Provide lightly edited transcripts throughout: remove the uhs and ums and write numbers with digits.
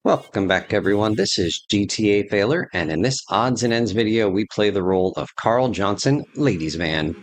Welcome back, everyone. This is GTA Failer, and in this odds and ends video, we play the role of Carl Johnson, Ladies Man.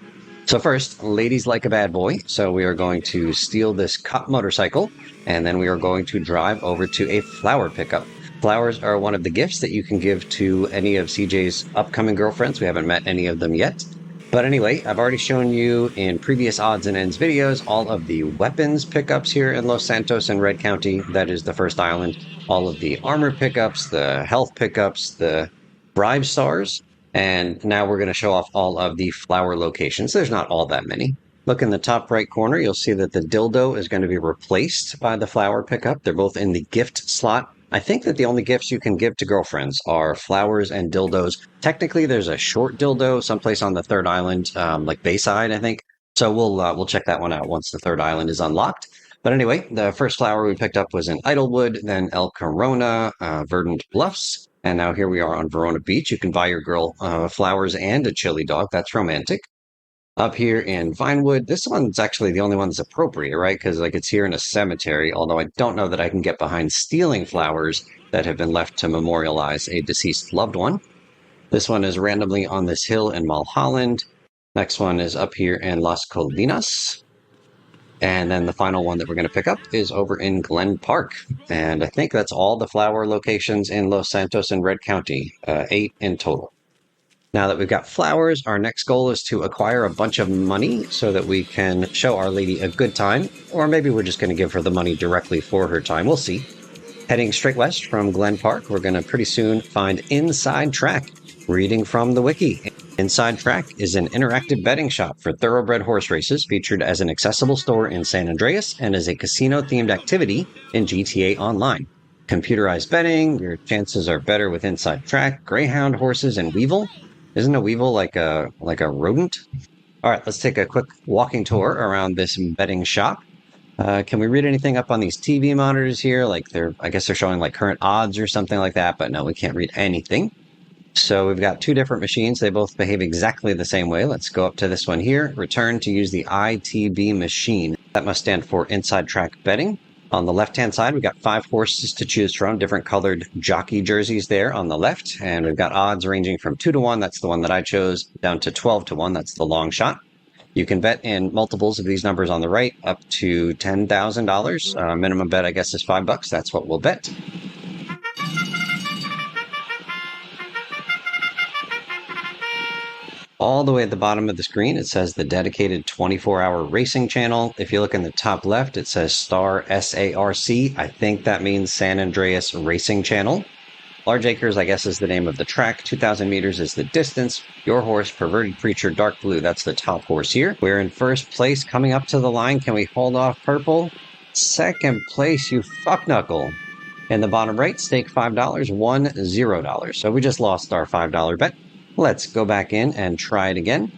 So first, ladies like a bad boy, so we are going to steal this cop motorcycle, and then we are going to drive over to a flower pickup. Flowers are one of the gifts that you can give to any of CJ's upcoming girlfriends. We haven't met any of them yet. But anyway, I've already shown you in previous odds and ends videos all of the weapons pickups here in Los Santos and Red County. That is the first island. All of the armor pickups, the health pickups, the bribe stars. And now we're going to show off all of the flower locations. There's not all that many. Look in the top right corner, you'll see that the dildo is going to be replaced by the flower pickup. They're both in the gift slot. I think that the only gifts you can give to girlfriends are flowers and dildos. Technically, there's a short dildo someplace on the third island, like Bayside, I think. So we'll check that one out once the third island is unlocked. But anyway, the first flower we picked up was in Idlewood, then El Corona, Verdant Bluffs, and now here we are on Verona Beach. You can buy your girl flowers and a chili dog. That's romantic. Up here in Vinewood, this one's actually the only one that's appropriate, right? Because like it's here in a cemetery, although I don't know that I can get behind stealing flowers that have been left to memorialize a deceased loved one. This one is randomly on this hill in Mulholland. Next one is up here in Las Colinas. And then the final one that we're going to pick up is over in Glen Park. And I think that's all the flower locations in Los Santos and Red County, 8 in total. Now that we've got flowers, our next goal is to acquire a bunch of money so that we can show our lady a good time, or maybe we're just going to give her the money directly for her time. We'll see. Heading straight west from Glen Park, we're going to pretty soon find Inside Track. Reading from the wiki, Inside Track is an interactive betting shop for thoroughbred horse races featured as an accessible store in San Andreas and as a casino-themed activity in GTA Online. Computerized betting, your chances are better with Inside Track, greyhound horses, and weevil. Isn't a weevil like a rodent? All right, let's take a quick walking tour around this betting shop. Can we read anything up on these TV monitors here? Like I guess they're showing like current odds or something like that, but no, we can't read anything. So we've got two different machines. They both behave exactly the same way. Let's go up to this one here. Return to use the ITB machine. That must stand for Inside Track Betting. On the left-hand side, we've got 5 horses to choose from, different colored jockey jerseys there on the left. And we've got odds ranging from 2 to 1, that's the one that I chose, down to 12 to 1, that's the long shot. You can bet in multiples of these numbers on the right, up to $10,000. Minimum bet, I guess, is $5. That's what we'll bet. All the way at the bottom of the screen, it says the dedicated 24-hour racing channel. If you look in the top left, it says Star SARC. I think that means San Andreas Racing Channel. Large Acres, I guess, is the name of the track. 2,000 meters is the distance. Your horse, Perverted Preacher, Dark Blue. That's the top horse here. We're in first place. Coming up to the line, can we hold off Purple? Second place, you fuckknuckle. In the bottom right, stake $5, won $0. So we just lost our $5 bet. Let's go back in and try it again.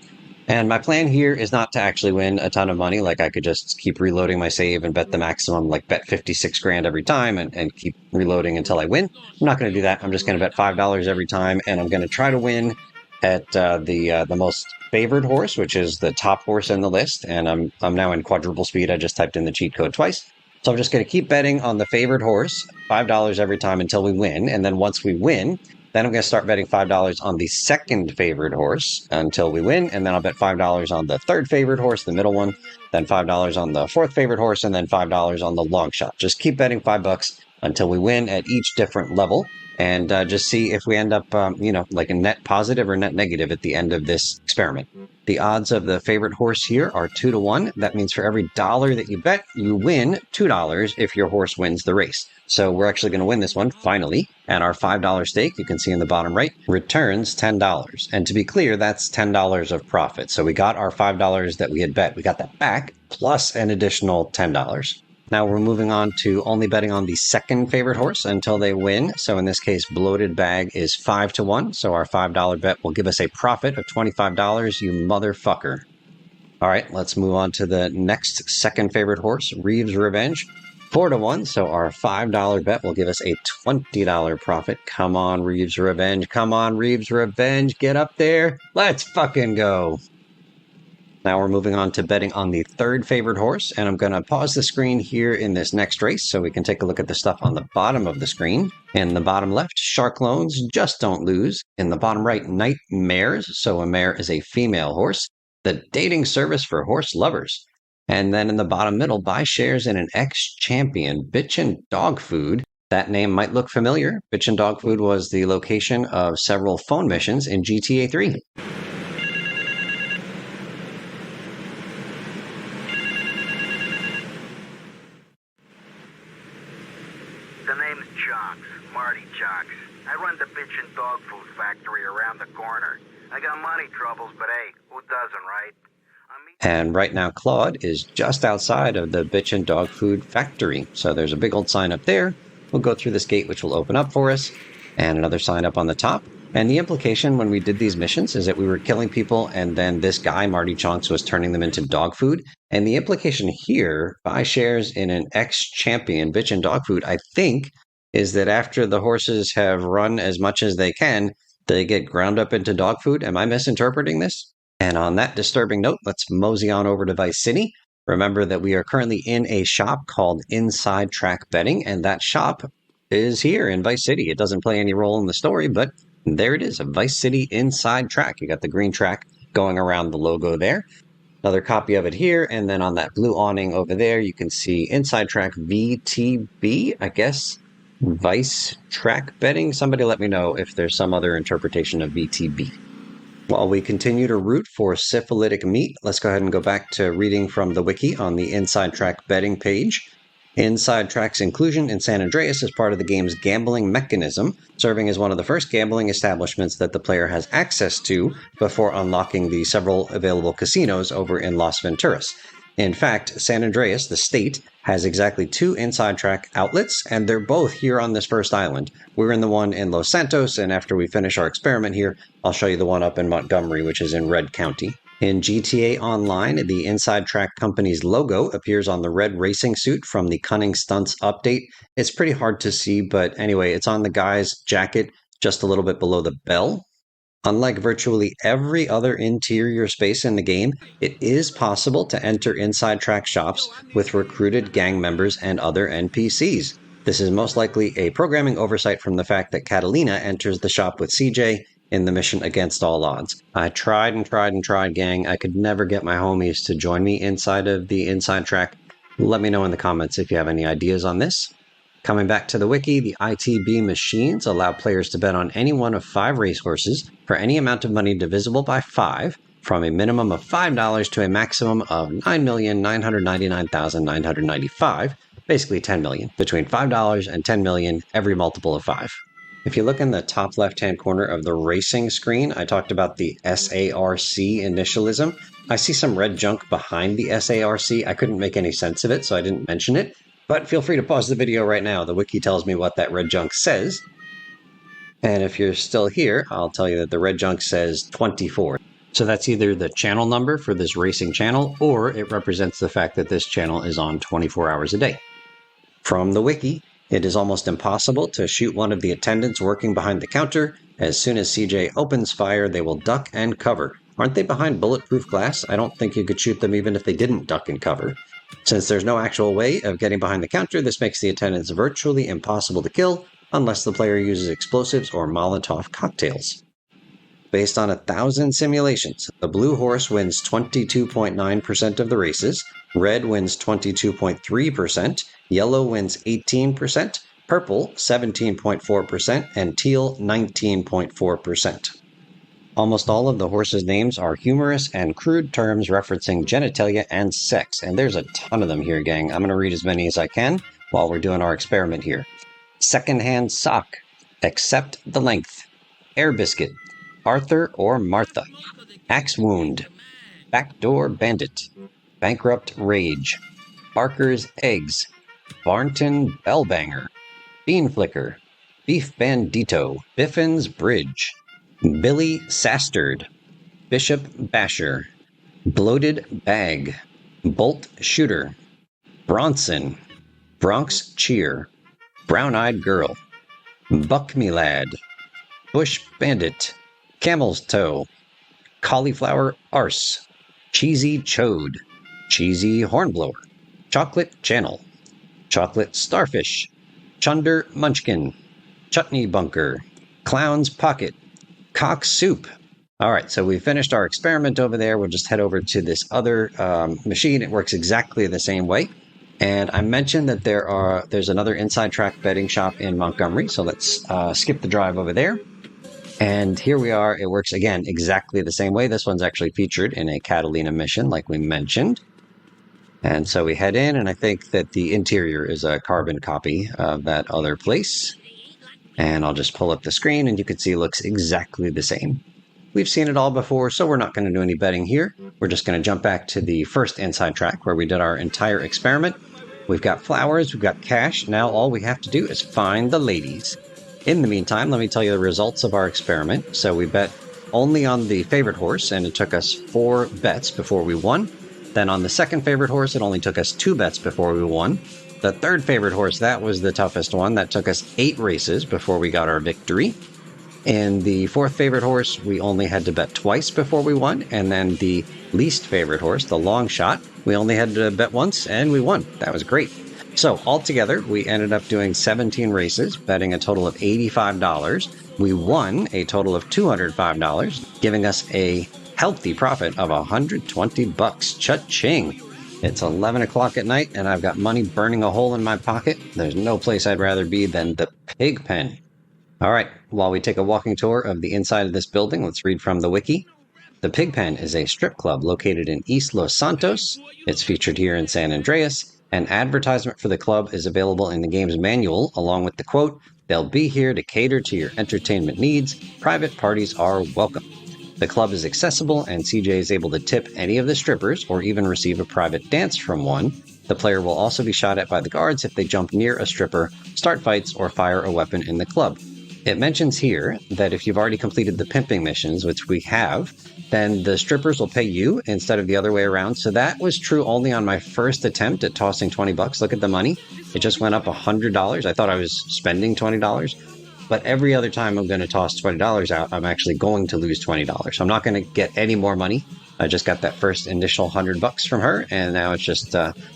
And my plan here is not to actually win a ton of money. Like I could just keep reloading my save and bet the maximum, like bet 56 grand every time and keep reloading until I win. I'm not going to do that. I'm just going to bet $5 every time. And I'm going to try to win at the most favored horse, which is the top horse in the list. And I'm now in quadruple speed. I just typed in the cheat code twice. So I'm just going to keep betting on the favored horse, $5 every time until we win. And then once we win, then I'm going to start betting $5 on the second favorite horse until we win. And then I'll bet $5 on the third favorite horse, the middle one, then $5 on the fourth favorite horse, and then $5 on the long shot. Just keep betting $5 until we win at each different level. And just see if we end up, like a net positive or net negative at the end of this experiment. The odds of the favorite horse here are 2 to 1. That means for every dollar that you bet, you win $2 if your horse wins the race. So we're actually going to win this one, finally. And our $5 stake, you can see in the bottom right, returns $10. And to be clear, that's $10 of profit. So we got our $5 that we had bet. We got that back, plus an additional $10. Now we're moving on to only betting on the second favorite horse until they win. So in this case, Bloated Bag is 5 to 1. So our $5 bet will give us a profit of $25, you motherfucker. All right, let's move on to the next second favorite horse, Reeves Revenge. 4 to 1. So our $5 bet will give us a $20 profit. Come on, Reeves Revenge. Come on, Reeves Revenge. Get up there. Let's fucking go. Now we're moving on to betting on the third favored horse, and I'm going to pause the screen here in this next race so we can take a look at the stuff on the bottom of the screen. In the bottom left, Shark Loans, Just Don't Lose. In the bottom right, Night Mares, so a mare is a female horse. The dating service for horse lovers. And then in the bottom middle, buy shares in an ex-champion, Bitch and Dog Food. That name might look familiar. Bitch and Dog Food was the location of several phone missions in GTA 3. The name's Chunks, Marty Chunks. I run the bitch and dog food factory around the corner. I got money troubles, but hey, who doesn't, right? And right now, Claude is just outside of the Bitch and Dog Food factory. So there's a big old sign up there. We'll go through this gate, which will open up for us, and another sign up on the top. And the implication when we did these missions is that we were killing people, and then this guy, Marty Chunks, was turning them into dog food. And the implication here, buy shares in an ex-champion, Bitch and Dog Food, I think, is that after the horses have run as much as they can, they get ground up into dog food. Am I misinterpreting this? And on that disturbing note, let's mosey on over to Vice City. Remember that we are currently in a shop called Inside Track Betting, and that shop is here in Vice City. It doesn't play any role in the story, but there it is, a Vice City Inside Track. You got the green track going around the logo there. Another copy of it here, and then on that blue awning over there, you can see Inside Track VTB, I guess. Vice Track Betting. Somebody let me know if there's some other interpretation of VTB. While we continue to root for syphilitic meat, let's go ahead and go back to reading from the wiki on the Inside Track betting page. Inside Track's inclusion in San Andreas is part of the game's gambling mechanism, serving as one of the first gambling establishments that the player has access to before unlocking the several available casinos over in Las Venturas. In fact, San Andreas, the state, has exactly 2 Inside Track outlets, and they're both here on this first island. We're in the one in Los Santos, and after we finish our experiment here, I'll show you the one up in Montgomery, which is in Red County. In GTA Online, the Inside Track company's logo appears on the red racing suit from the Cunning Stunts update. It's pretty hard to see, but anyway, it's on the guy's jacket just a little bit below the bell. Unlike virtually every other interior space in the game, it is possible to enter Inside Track shops with recruited gang members and other NPCs. This is most likely a programming oversight from the fact that Catalina enters the shop with CJ in the mission Against All Odds. I tried and tried and tried, gang. I could never get my homies to join me inside of the Inside Track. Let me know in the comments if you have any ideas on this. Coming back to the wiki, the ITB machines allow players to bet on any one of 5 racehorses for any amount of money divisible by 5, from a minimum of $5 to a maximum of $9,999,995, basically $10 million, between $5 and $10 million, every multiple of 5. If you look in the top left-hand corner of the racing screen, I talked about the SARC initialism. I see some red junk behind the SARC. I couldn't make any sense of it, so I didn't mention it. But feel free to pause the video right now. The wiki tells me what that red junk says. And if you're still here, I'll tell you that the red junk says 24. So that's either the channel number for this racing channel, or it represents the fact that this channel is on 24 hours a day. From the wiki, it is almost impossible to shoot one of the attendants working behind the counter. As soon as CJ opens fire, they will duck and cover. Aren't they behind bulletproof glass? I don't think you could shoot them even if they didn't duck and cover. Since there's no actual way of getting behind the counter, this makes the attendants virtually impossible to kill unless the player uses explosives or Molotov cocktails. Based on 1,000 simulations, the blue horse wins 22.9% of the races, red wins 22.3%, yellow wins 18%, purple 17.4%, and teal 19.4%. Almost all of the horses' names are humorous and crude terms referencing genitalia and sex, and there's a ton of them here, gang. I'm going to read as many as I can while we're doing our experiment here. Secondhand sock, accept the length, air biscuit, Arthur or Martha, axe wound, backdoor bandit, bankrupt rage, Barker's eggs, Barnton bellbanger, bean flicker, beef bandito, Biffin's bridge, Billy Sastard, Bishop Basher, Bloated Bag, Bolt Shooter, Bronson, Bronx Cheer, Brown-Eyed Girl, Buck Me Lad, Bush Bandit, Camel's Toe, Cauliflower Arse, Cheesy Chode, Cheesy Hornblower, Chocolate Channel, Chocolate Starfish, Chunder Munchkin, Chutney Bunker, Clown's Pocket, Cock Soup. All right, so we finished our experiment over there. We'll just head over to this other machine. It works exactly the same way. And I mentioned that there's another inside track betting shop in Montgomery. So let's skip the drive over there. And here we are. It works again exactly the same way. This one's actually featured in a Catalina mission, like we mentioned. And so we head in, and I think that the interior is a carbon copy of that other place. And I'll just pull up the screen, and you can see it looks exactly the same. We've seen it all before, so we're not going to do any betting here. We're just going to jump back to the first inside track where we did our entire experiment. We've got flowers, we've got cash. Now all we have to do is find the ladies. In the meantime, let me tell you the results of our experiment. So we bet only on the favorite horse, and it took us 4 bets before we won. Then on the second favorite horse, it only took us 2 bets before we won. The third favorite horse, that was the toughest one. That took us 8 races before we got our victory. And the fourth favorite horse, we only had to bet twice before we won. And then the least favorite horse, the long shot, we only had to bet once and we won. That was great. So altogether, we ended up doing 17 races, betting a total of $85. We won a total of $205, giving us a healthy profit of $120. Cha-ching! It's 11 o'clock at night, and I've got money burning a hole in my pocket. There's no place I'd rather be than the pig pen. All right, while we take a walking tour of the inside of this building, let's read from the wiki. The Pig Pen is a strip club located in East Los Santos. It's featured here in San Andreas. An advertisement for the club is available in the game's manual, along with the quote, "They'll be here to cater to your entertainment needs. Private parties are welcome." The club is accessible, and CJ is able to tip any of the strippers or even receive a private dance from one. The player will also be shot at by the guards if they jump near a stripper, start fights, or fire a weapon in the club. It mentions here that if you've already completed the pimping missions, which we have, then the strippers will pay you instead of the other way around. So that was true only on my first attempt at tossing $20. Look at the money. It just went up $100. I thought I was spending $20. But every other time I'm going to toss $20 out, I'm actually going to lose $20. So I'm not going to get any more money. I just got that first initial $100 from her, and now it's just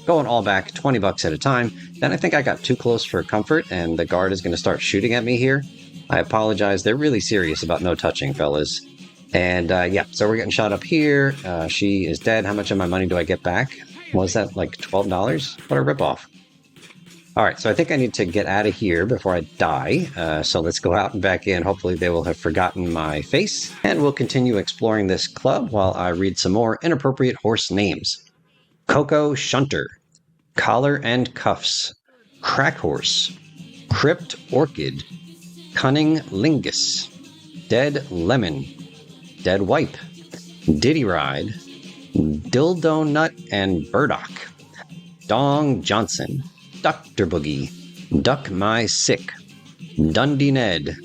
going all back $20 at a time. Then I think I got too close for comfort, and the guard is going to start shooting at me here. I apologize. They're really serious about no touching, fellas. And yeah, so we're getting shot up here. She is dead. How much of my money do I get back? Was that like $12? What a ripoff. All right, so I think I need to get out of here before I die. So let's go out and back in. Hopefully they will have forgotten my face. And we'll continue exploring this club while I read some more inappropriate horse names. Coco Shunter, Collar and Cuffs, Crack Horse, Crypt Orchid, Cunning Lingus, Dead Lemon, Dead Wipe, Diddy Ride, Dildo Nut and Burdock, Dong Johnson, Dr. Boogie, Duck My Sick, Dundee Ned,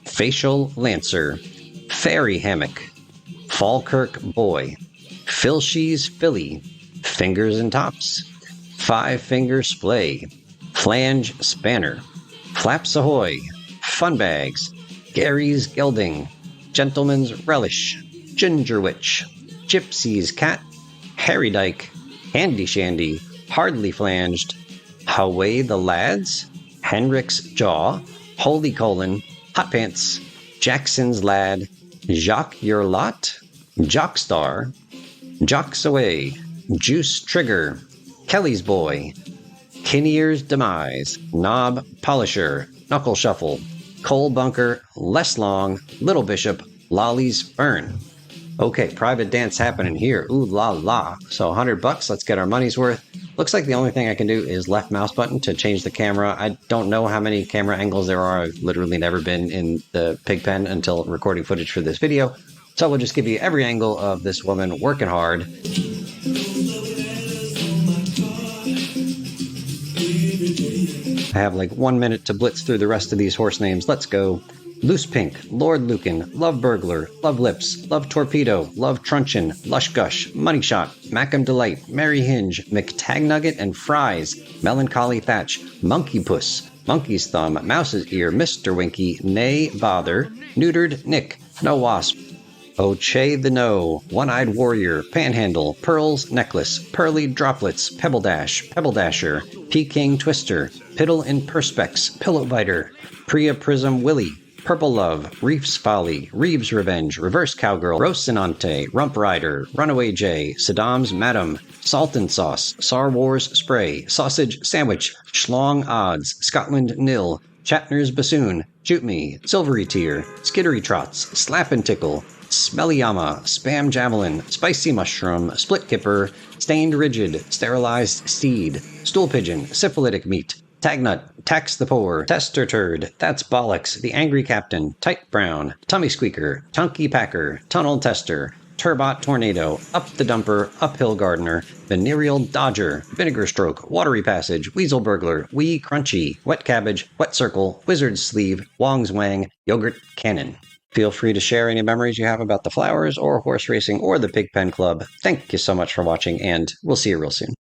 Facial Lancer, Fairy Hammock, Falkirk Boy, Filshies Philly, Fingers and Tops, Five Finger Splay, Flange Spanner, Flaps Ahoy, Fun Bags, Gary's Gelding, Gentleman's Relish, Ginger Witch, Gypsy's Cat, Harry Dyke, Handy Shandy, Hardly Flanged, Howay the Lads, Henrik's Jaw, Holy Colon, Hot Pants, Jackson's Lad, Jacques Your Lot, Jockstar, Jocks Away, Juice Trigger, Kelly's Boy, Kinnier's Demise, Knob Polisher, Knuckle Shuffle, Coal Bunker, Less Long, Little Bishop, Lolly's Fern. Okay, private dance happening here. Ooh la la. So $100, let's get our money's worth. Looks like the only thing I can do is left mouse button to change the camera. I don't know how many camera angles there are. I've literally never been in the pig pen until recording footage for this video. So we'll just give you every angle of this woman working hard. I have like 1 minute to blitz through the rest of these horse names. Let's go. Loose Pink, Lord Lucan, Love Burglar, Love Lips, Love Torpedo, Love Truncheon, Lush Gush, Money Shot, Macam Delight, Merry Hinge, McTagnugget and Fries, Melancholy Thatch, Monkey Puss, Monkey's Thumb, Mouse's Ear, Mr. Winky, Nay Bother, Neutered Nick, No Wasp, Oche the No, One-Eyed Warrior, Panhandle, Pearls Necklace, Pearly Droplets, Pebble Dash, Pebble Dasher, Peking Twister, Piddle in Perspex, Pillow Biter, Priya Prism Willie, Purple Love, Reef's Folly, Reeves Revenge, Reverse Cowgirl, Rocinante, Rump Rider, Runaway Jay, Saddam's Madam, Salt and Sauce, Star Wars Spray, Sausage Sandwich, Schlong Odds, Scotland Nil, Chatner's Bassoon, Shoot Me, Silvery Tear, Skittery Trots, Slap and Tickle, Smellyyama, Spam Javelin, Spicy Mushroom, Split Kipper, Stained Rigid, Sterilized Steed, Stool Pigeon, Syphilitic Meat, Tagnut, Tax the Poor, Tester Turd, That's Bollocks, The Angry Captain, Tight Brown, Tummy Squeaker, Chunky Packer, Tunnel Tester, Turbot Tornado, Up the Dumper, Uphill Gardener, Venereal Dodger, Vinegar Stroke, Watery Passage, Weasel Burglar, Wee Crunchy, Wet Cabbage, Wet Circle, Wizard's Sleeve, Wong's Wang, Yogurt Cannon. Feel free to share any memories you have about the flowers or horse racing or the Pigpen Club. Thank you so much for watching, and we'll see you real soon.